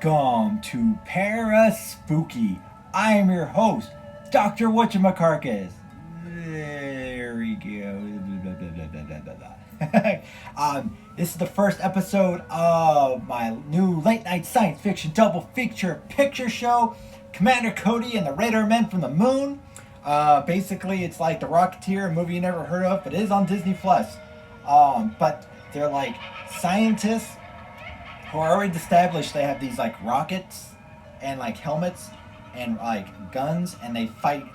Welcome to PARASPOOKY. I am your host, Dr. Whatchamacarcus. There we go. This is the first episode of my new late night science fiction double feature picture show, Commander Cody and the Radar Men from the Moon. Basically, it's like The Rocketeer, a movie you never heard of, but it is on Disney Plus. But they're like scientists who are already established. They have these like rockets and like helmets and like guns, and they fight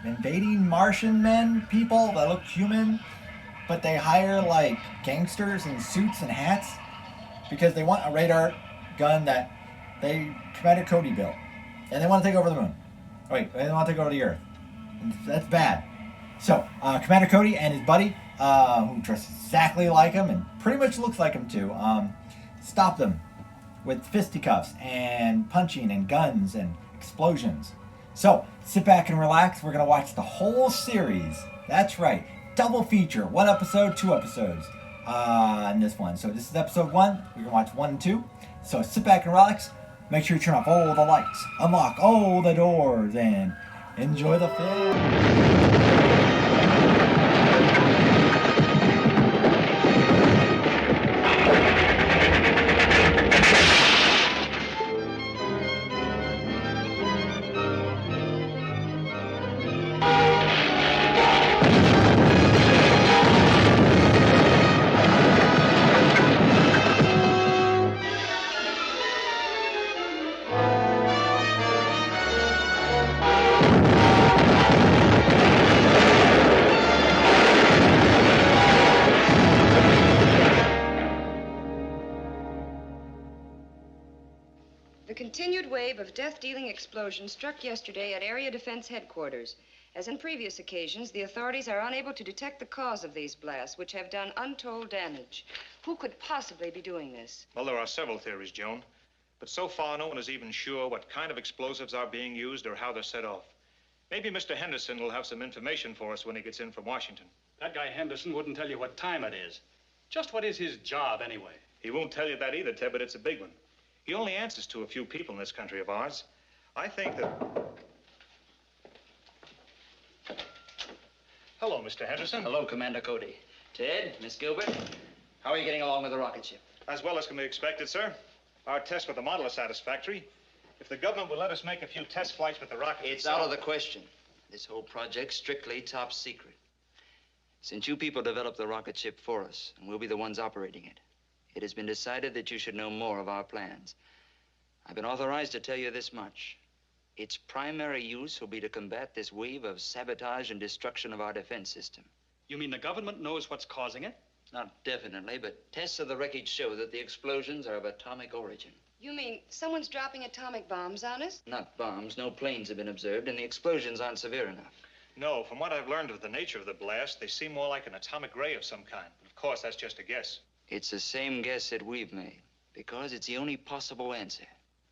invading Martian people that look human, but they hire like gangsters in suits and hats because they want a radar gun that Commander Cody built, and they want to take over the moon. Wait, they want to take over the Earth. And that's bad. So Commander Cody and his buddy, who dressed exactly like him and pretty much looks like him too, stop them with fisticuffs and punching and guns and explosions. So sit back and relax. We're going to watch the whole series. That's right. Double feature. 1 episode, 2 episodes in this one. So this is episode 1. We're going to watch 1 and 2. So sit back and relax. Make sure you turn off all the lights, unlock all the doors, and enjoy the film. The continued wave of death-dealing explosions struck yesterday at Area Defense Headquarters. As in previous occasions, the authorities are unable to detect the cause of these blasts, which have done untold damage. Who could possibly be doing this? Well, there are several theories, Joan. But so far, no one is even sure what kind of explosives are being used or how they're set off. Maybe Mr. Henderson will have some information for us when he gets in from Washington. That guy Henderson wouldn't tell you what time it is. Just what is his job, anyway? He won't tell you that either, Ted, but it's a big one. He only answers to a few people in this country of ours. I think that... Hello, Mr. Henderson. Hello, Commander Cody. Ted, Miss Gilbert, how are you getting along with the rocket ship? As well as can be expected, sir. Our tests with the model are satisfactory. If the government will let us make a few test flights with the rocket... It's out of the question. This whole project's strictly top secret. Since you people developed the rocket ship for us, and we'll be the ones operating it, it has been decided that you should know more of our plans. I've been authorized to tell you this much. Its primary use will be to combat this wave of sabotage and destruction of our defense system. You mean the government knows what's causing it? Not definitely, but tests of the wreckage show that the explosions are of atomic origin. You mean someone's dropping atomic bombs on us? Not bombs. No planes have been observed, and the explosions aren't severe enough. No, from what I've learned of the nature of the blast, they seem more like an atomic ray of some kind. But of course, that's just a guess. It's the same guess that we've made, because it's the only possible answer.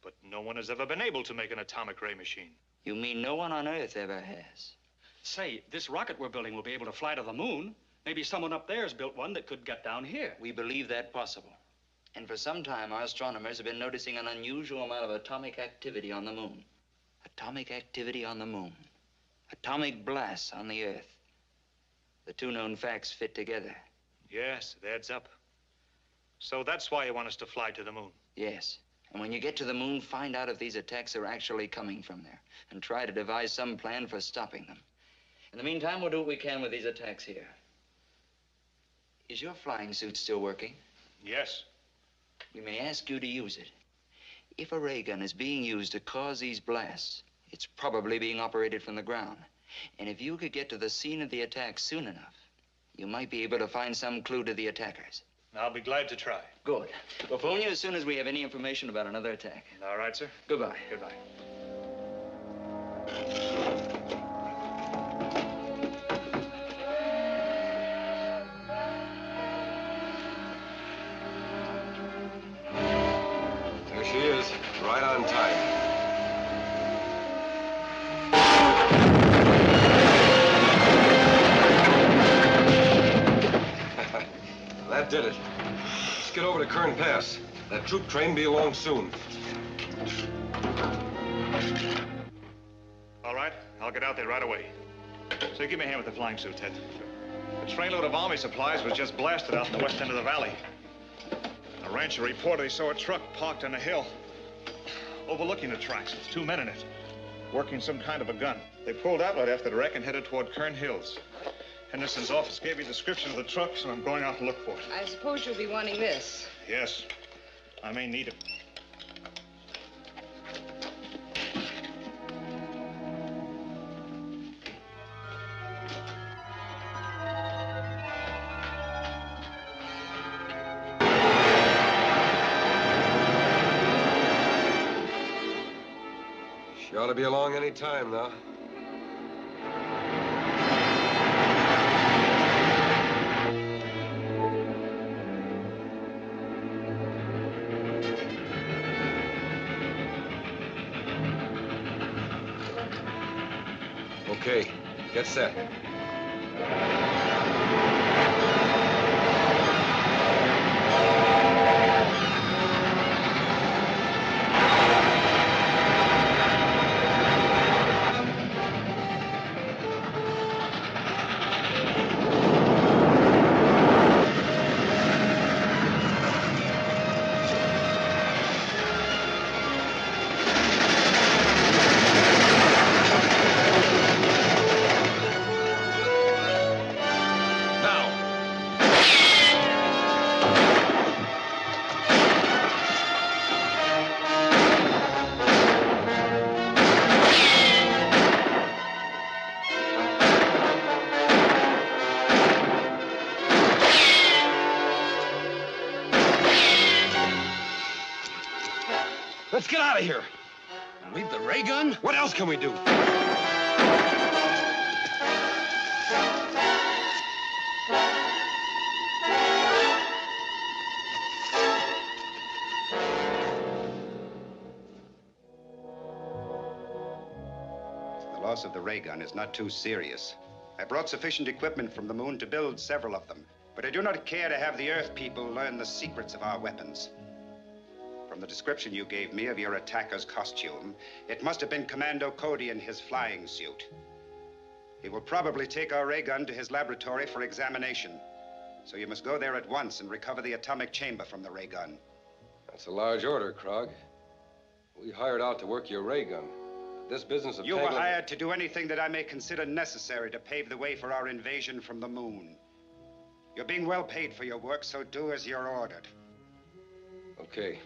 But no one has ever been able to make an atomic ray machine. You mean no one on Earth ever has? Say, this rocket we're building will be able to fly to the moon. Maybe someone up there has built one that could get down here. We believe that possible. And for some time, our astronomers have been noticing an unusual amount of atomic activity on the moon. Atomic activity on the moon. Atomic blasts on the Earth. The two known facts fit together. Yes, it adds up. So that's why you want us to fly to the moon? Yes. And when you get to the moon, find out if these attacks are actually coming from there, and try to devise some plan for stopping them. In the meantime, we'll do what we can with these attacks here. Is your flying suit still working? Yes. We may ask you to use it. If a ray gun is being used to cause these blasts, it's probably being operated from the ground. And if you could get to the scene of the attack soon enough, you might be able to find some clue to the attackers. I'll be glad to try. Good. We'll phone you as soon as we have any information about another attack. All right, sir. Goodbye. Goodbye. There she is, right on time. That did it. Let's get over to Kern Pass. That troop train will be along soon. All right, I'll get out there right away. So give me a hand with the flying suit, Ted. The trainload of army supplies was just blasted out in the west end of the valley. A rancher reported he saw a truck parked on a hill overlooking the tracks with 2 men in it, working some kind of a gun. They pulled out right after the wreck and headed toward Kern Hills. Henderson's office gave me a description of the trucks, and I'm going out to look for it. I suppose you'll be wanting this. Yes, I may need it. She ought to be along any time now. Okay, get set. Let's get out of here. And leave the ray gun? What else can we do? The loss of the ray gun is not too serious. I brought sufficient equipment from the moon to build several of them, but I do not care to have the Earth people learn the secrets of our weapons. From the description you gave me of your attacker's costume, it must have been Commando Cody in his flying suit. He will probably take our ray gun to his laboratory for examination. So you must go there at once and recover the atomic chamber from the ray gun. That's a large order, Krog. We hired out to work your ray gun. This business of You were tangling- hired to do anything that I may consider necessary to pave the way for our invasion from the moon. You're being well paid for your work, so do as you're ordered. Okay.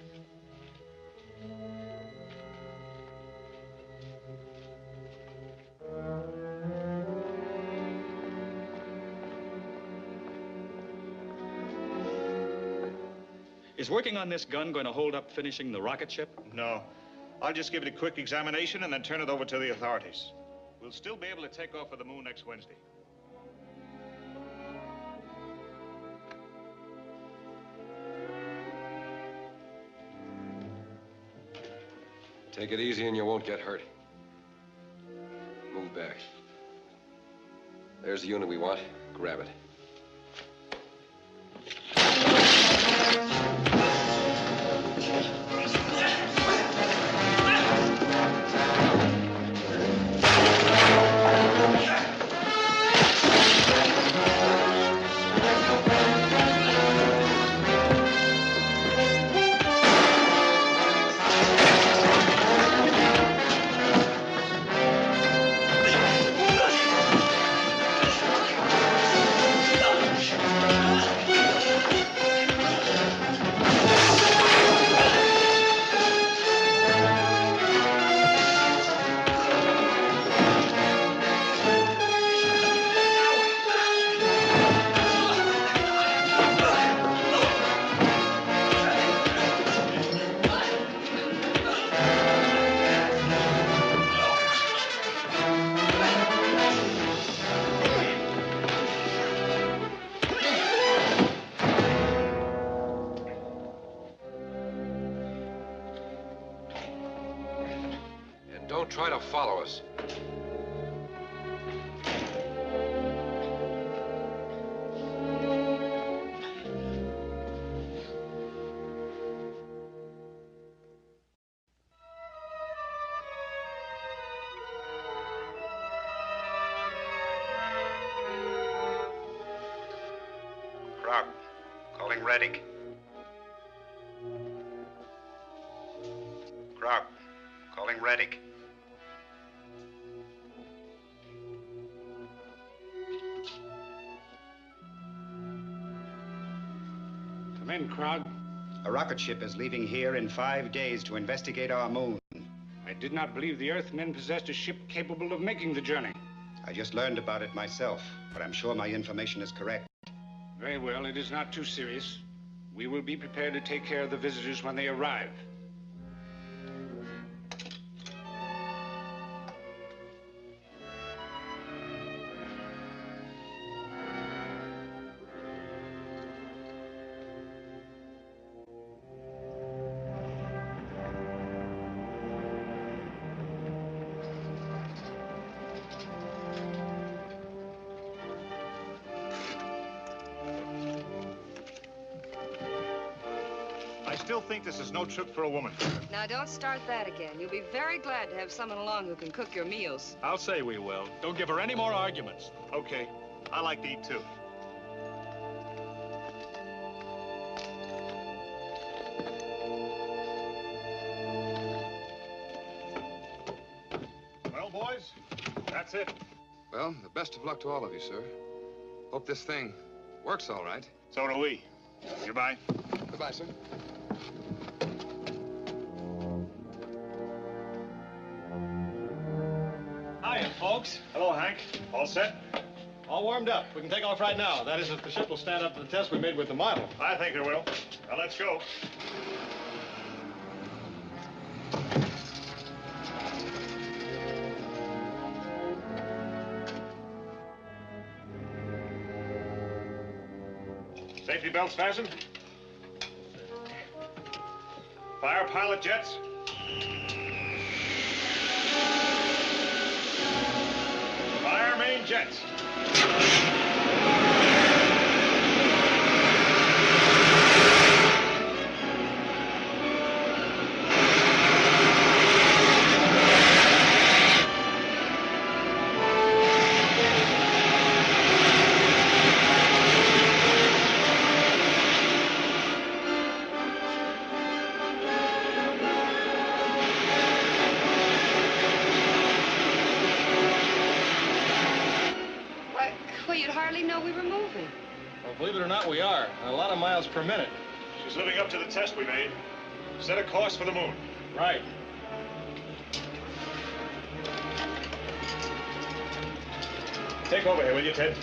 Is working on this gun going to hold up finishing the rocket ship? No. I'll just give it a quick examination and then turn it over to the authorities. We'll still be able to take off for the moon next Wednesday. Take it easy and you won't get hurt. Move back. There's the unit we want. Grab it. Don't try to follow us. Krog, calling Reddick. Krog, calling Reddick. Come in, Krog. A rocket ship is leaving here in 5 days to investigate our moon. I did not believe the Earthmen possessed a ship capable of making the journey. I just learned about it myself, but I'm sure my information is correct. Very well, it is not too serious. We will be prepared to take care of the visitors when they arrive. I still think this is no trip for a woman. Now, don't start that again. You'll be very glad to have someone along who can cook your meals. I'll say we will. Don't give her any more arguments. Okay, I like to eat too. Well, boys, that's it. Well, the best of luck to all of you, sir. Hope this thing works all right. So do we. Goodbye. Goodbye, sir. Hiya, folks. Hello, Hank. All set? All warmed up. We can take off right now. That is, if the ship will stand up to the test we made with the model. I think it will. Now, let's go. Safety belts fastened. Fire pilot jets. Fire main jets. Well, you'd hardly know we were moving. Well, believe it or not, we are. A lot of miles per minute. She's living up to the test we made. Set a course for the moon. Right. Take over here, will you, Ted?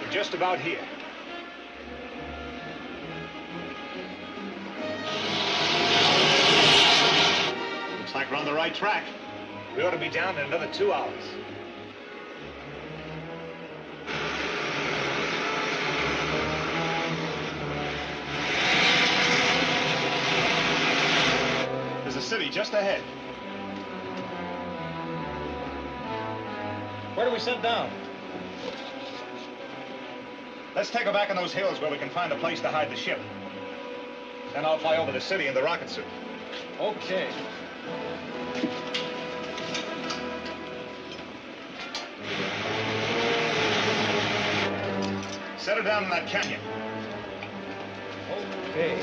We're just about here. Looks like we're on the right track. We ought to be down in another 2 hours. There's a city just ahead. Where do we set down? Let's take her back in those hills where we can find a place to hide the ship. Then I'll fly over the city in the rocket suit. Okay. Set her down in that canyon. Okay.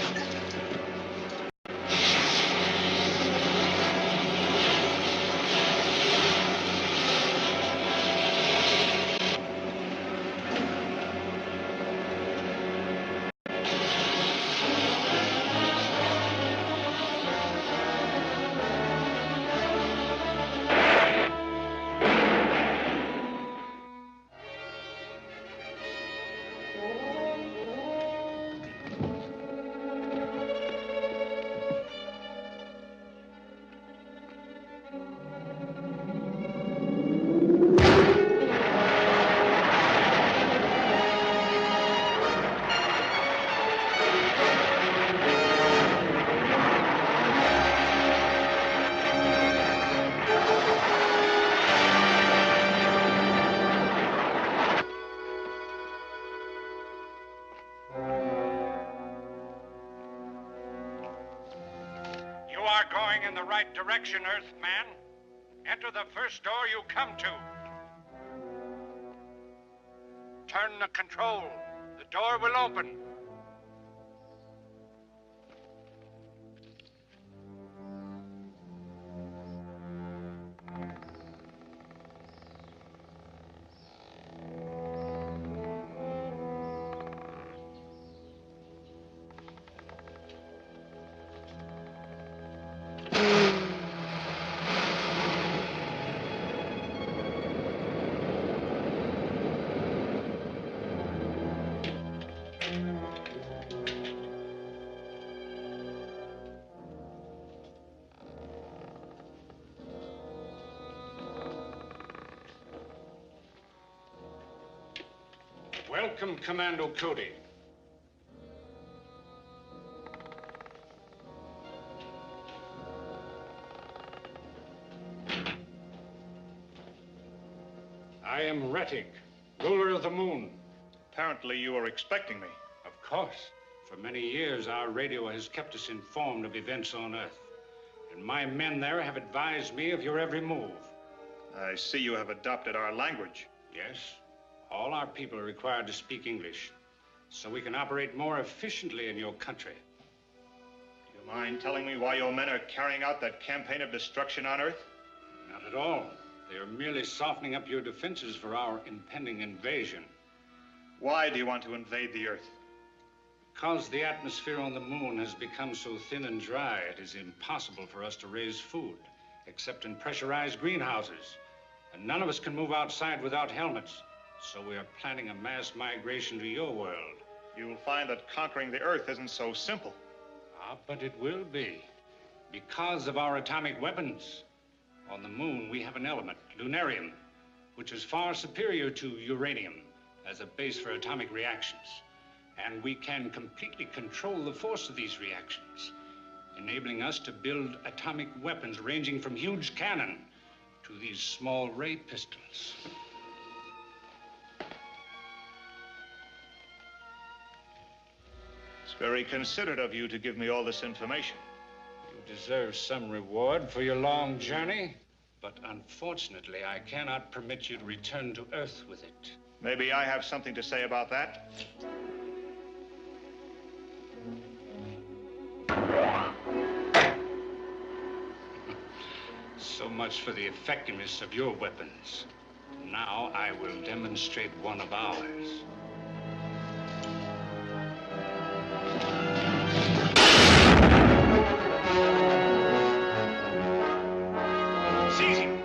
are going in the right direction, Earthman. Enter the first door you come to. Turn the control. The door will open. Welcome, Commando Cody. I am Rettig, ruler of the moon. Apparently you were expecting me. Of course. For many years, our radio has kept us informed of events on Earth. And my men there have advised me of your every move. I see you have adopted our language. Yes, all our people are required to speak English, so we can operate more efficiently in your country. Do you mind telling me why your men are carrying out that campaign of destruction on Earth? Not at all. They are merely softening up your defenses for our impending invasion. Why do you want to invade the Earth? Because the atmosphere on the moon has become so thin and dry, it is impossible for us to raise food, except in pressurized greenhouses. And none of us can move outside without helmets. So we are planning a mass migration to your world. You'll find that conquering the Earth isn't so simple. Ah, but it will be. Because of our atomic weapons. On the moon, we have an element, lunarium, which is far superior to uranium as a base for atomic reactions. And we can completely control the force of these reactions, enabling us to build atomic weapons ranging from huge cannon to these small ray pistols. It's very considerate of you to give me all this information. You deserve some reward for your long journey, but unfortunately, I cannot permit you to return to Earth with it. Maybe I have something to say about that. So much for the effectiveness of your weapons. Now I will demonstrate one of ours. Seize him!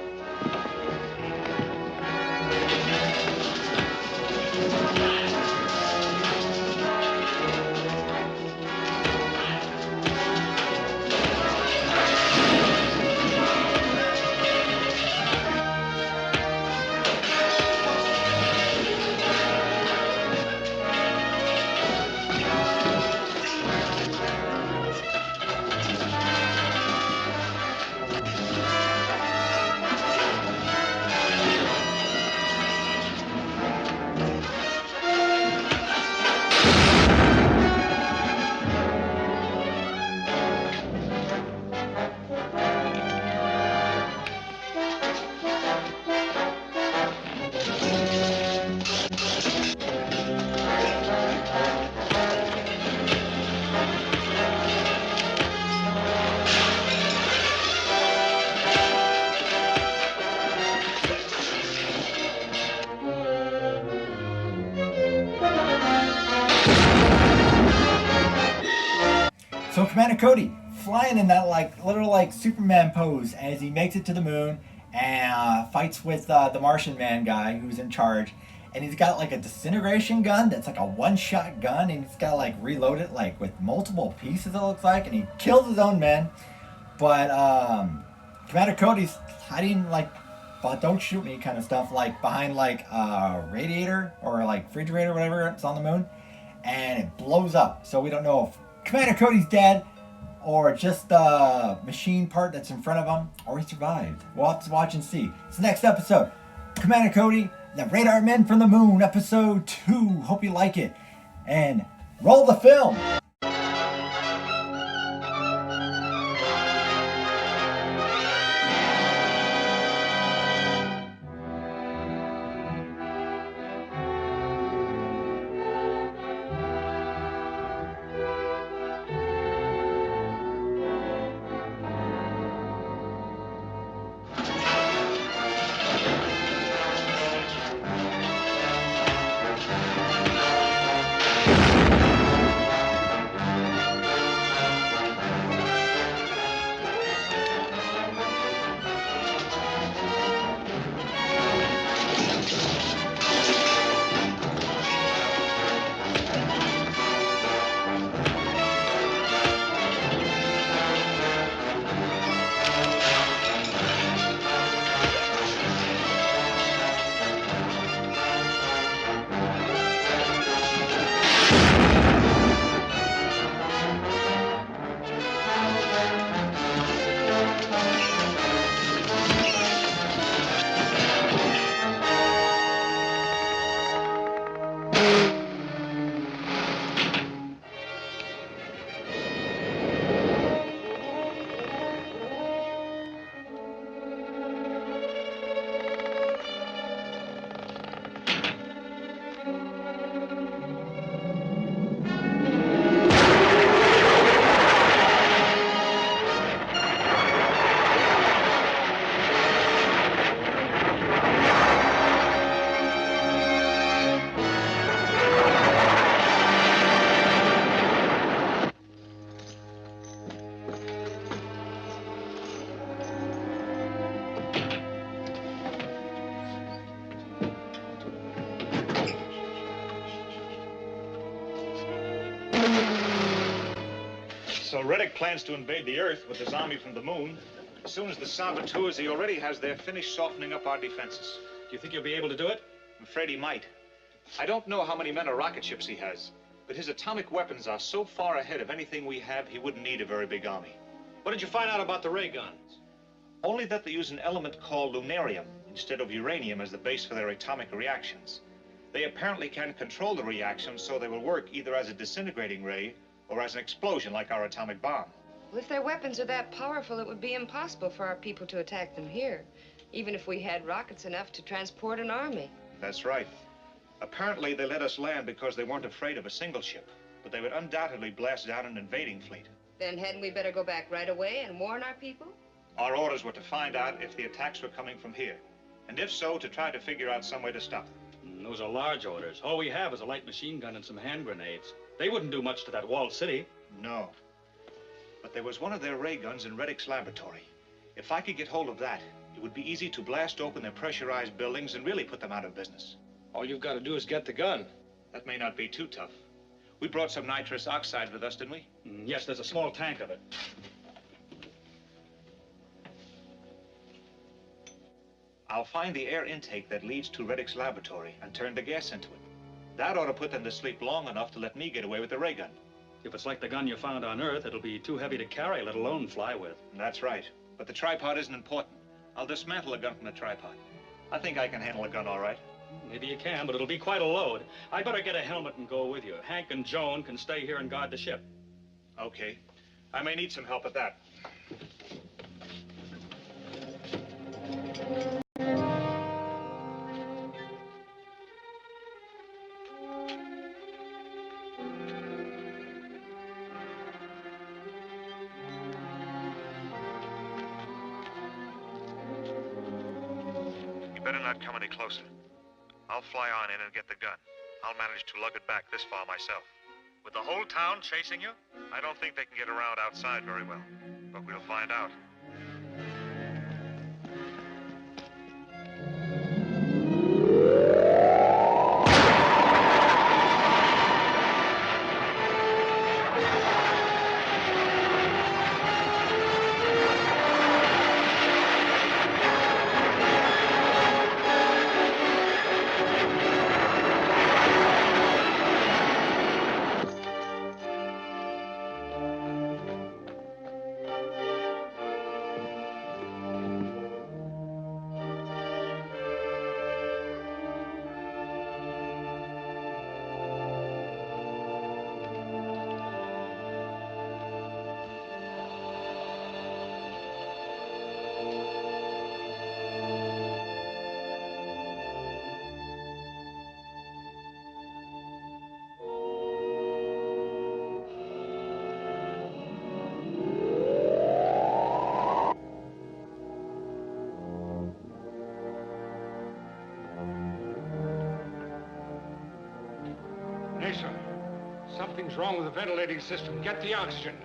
So Commander Cody flying in that literal Superman pose as he makes it to the moon and fights with the Martian Man guy who's in charge, and he's got a disintegration gun that's a one-shot gun, and he's got to reload it with multiple pieces, it looks like, and he kills his own men. But Commander Cody's hiding but don't shoot me kind of stuff behind a radiator or refrigerator or whatever it's on the moon, and it blows up. So we don't know if Commander Cody's dead, or just a machine part that's in front of him, or he survived. We'll have to watch and see. It's the next episode. Commander Cody, the Radar Men from the Moon, episode 2. Hope you like it. And roll the film. So Reddick plans to invade the Earth with his army from the moon. As soon as the saboteurs he already has there finish softening up our defenses. Do you think you'll be able to do it? I'm afraid he might. I don't know how many men or rocket ships he has, but his atomic weapons are so far ahead of anything we have, he wouldn't need a very big army. What did you find out about the ray guns? Only that they use an element called lunarium instead of uranium as the base for their atomic reactions. They apparently can control the reactions so they will work either as a disintegrating ray or as an explosion like our atomic bomb. Well, if their weapons are that powerful, it would be impossible for our people to attack them here, even if we had rockets enough to transport an army. That's right. Apparently, they let us land because they weren't afraid of a single ship, but they would undoubtedly blast down an invading fleet. Then hadn't we better go back right away and warn our people? Our orders were to find out if the attacks were coming from here, and if so, to try to figure out some way to stop them. Those are large orders. All we have is a light machine gun and some hand grenades. They wouldn't do much to that walled city. No. But there was one of their ray guns in Reddick's laboratory. If I could get hold of that, it would be easy to blast open their pressurized buildings and really put them out of business. All you've got to do is get the gun. That may not be too tough. We brought some nitrous oxide with us, didn't we? Yes, there's a small tank of it. I'll find the air intake that leads to Reddick's laboratory and turn the gas into it. That ought to put them to sleep long enough to let me get away with the ray gun. If it's like the gun you found on Earth, it'll be too heavy to carry, let alone fly with. That's right. But the tripod isn't important. I'll dismantle the gun from the tripod. I think I can handle a gun all right. Maybe you can, but it'll be quite a load. I'd better get a helmet and go with you. Hank and Joan can stay here and guard the ship. Okay. I may need some help at that. You better not come any closer. I'll fly on in and get the gun. I'll manage to lug it back this far myself. With the whole town chasing you, I don't think they can get around outside very well. But we'll find out. Nation, something's wrong with the ventilating system. Get the oxygen.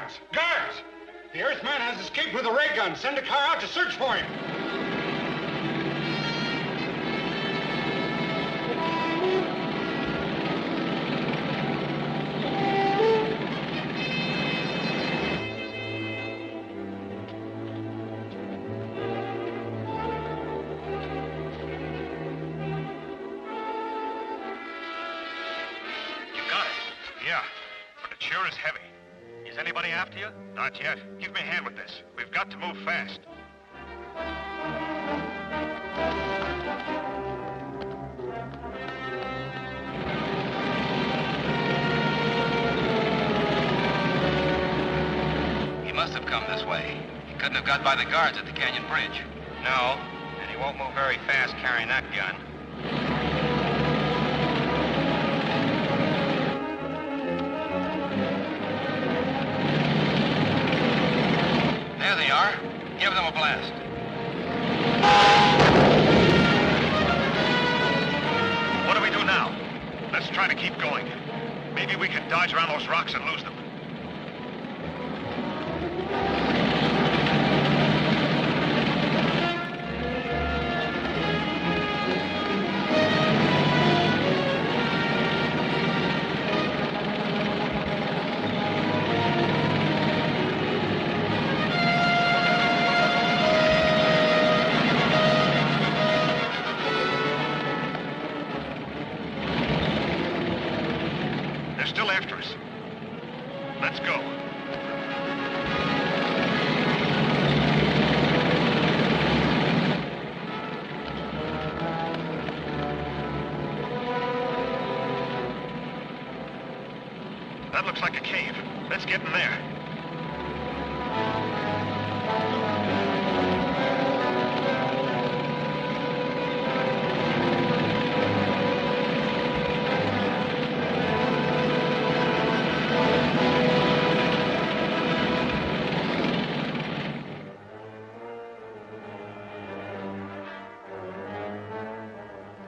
Guards! Guards! The Earthman has escaped with a ray gun. Send a car out to search for him. You got it. Yeah, but it sure is heavy. Is anybody after you? Not yet. Give me a hand with this. We've got to move fast. He must have come this way. He couldn't have got by the guards at the canyon bridge. No, and he won't move very fast carrying that gun. There they are. Give them a blast. What do we do now? Let's try to keep going. Maybe we can dodge around those rocks and lose them. They're still after us. Let's go. That looks like a cave. Let's get in there.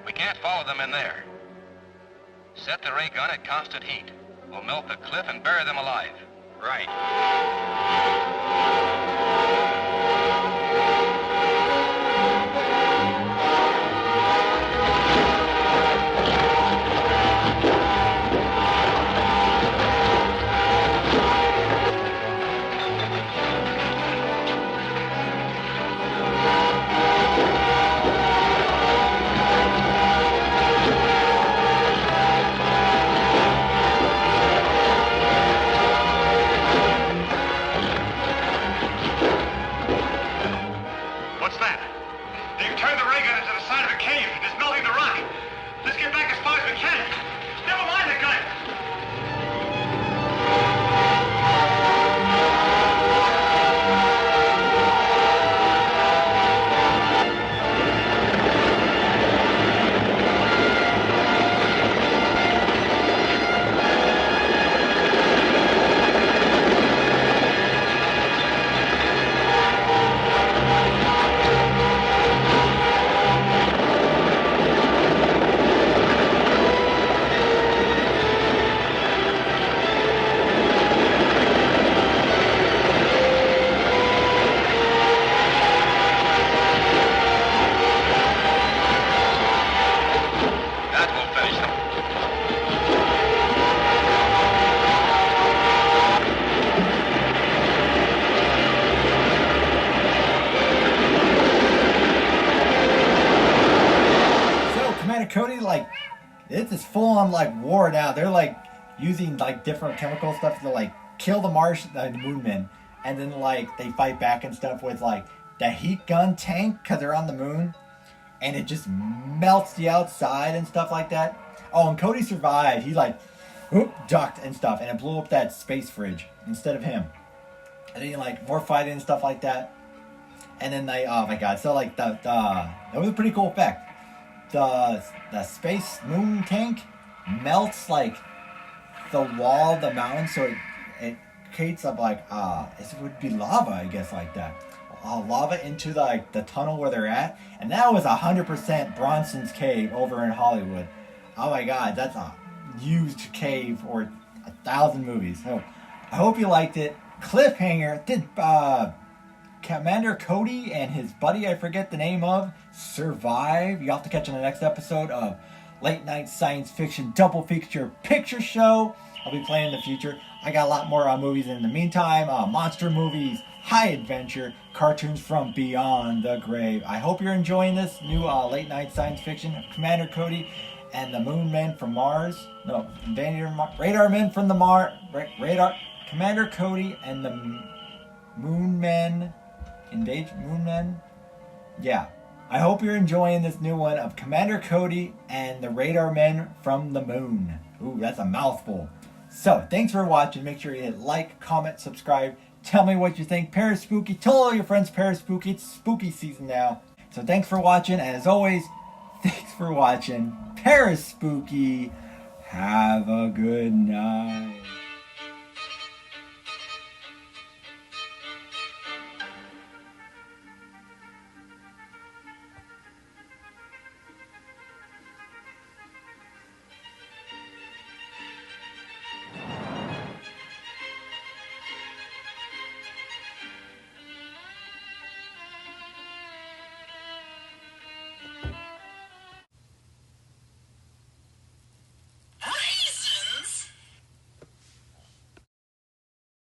We can't follow them in there. Set the ray gun at constant heat. We'll melt the cliff and bury them alive. Right. What's that? They've turned the ray gun into the side of a cave. It's melting the rock. Let's get back as far as we can. Never mind the gun. That will finish them. So, Commander Cody, like, it's this full-on, like, war now. They're, like, using, like, different chemical stuff to, like, kill the Moonmen. And then, like, they fight back and stuff with, like, the heat gun tank, because they're on the moon. And it just melts the outside and stuff like that. Oh, and Cody survived. He, like, ducked and stuff. And it blew up that space fridge instead of him. And then, like, more fighting and stuff like that. And then they, oh my god. So, like, that was a pretty cool effect. The space moon tank melts, like, the wall of the mountain, so it creates a, like, it would be lava, I guess, like that. Lava into the, like, the tunnel where they're at. And that was 100% Bronson's cave over in Hollywood. Oh my god, that's a used cave or 1,000 movies. So, I hope you liked it. cliffhanger. Did Commander Cody and his buddy, I forget the name of, survive? You'll have to catch on the next episode of Late Night Science Fiction Double Feature Picture Show. I'll be playing in the future. I got a lot more movies in the meantime. Monster movies, high adventure, cartoons from beyond the grave. I hope you're enjoying this new Late Night Science Fiction. Commander Cody and the Moon Men from Mars. No, Radar Men from the Mars. Radar. Commander Cody and the Moon Men. Moon Men? Yeah. I hope you're enjoying this new one of Commander Cody and the Radar Men from the Moon. Ooh, that's a mouthful. So, thanks for watching. Make sure you hit like, comment, subscribe. Tell me what you think. Paraspooky. Tell all your friends Paraspooky. It's spooky season now. So, thanks for watching. And as always, thanks for watching. Paraspooky. Have a good night.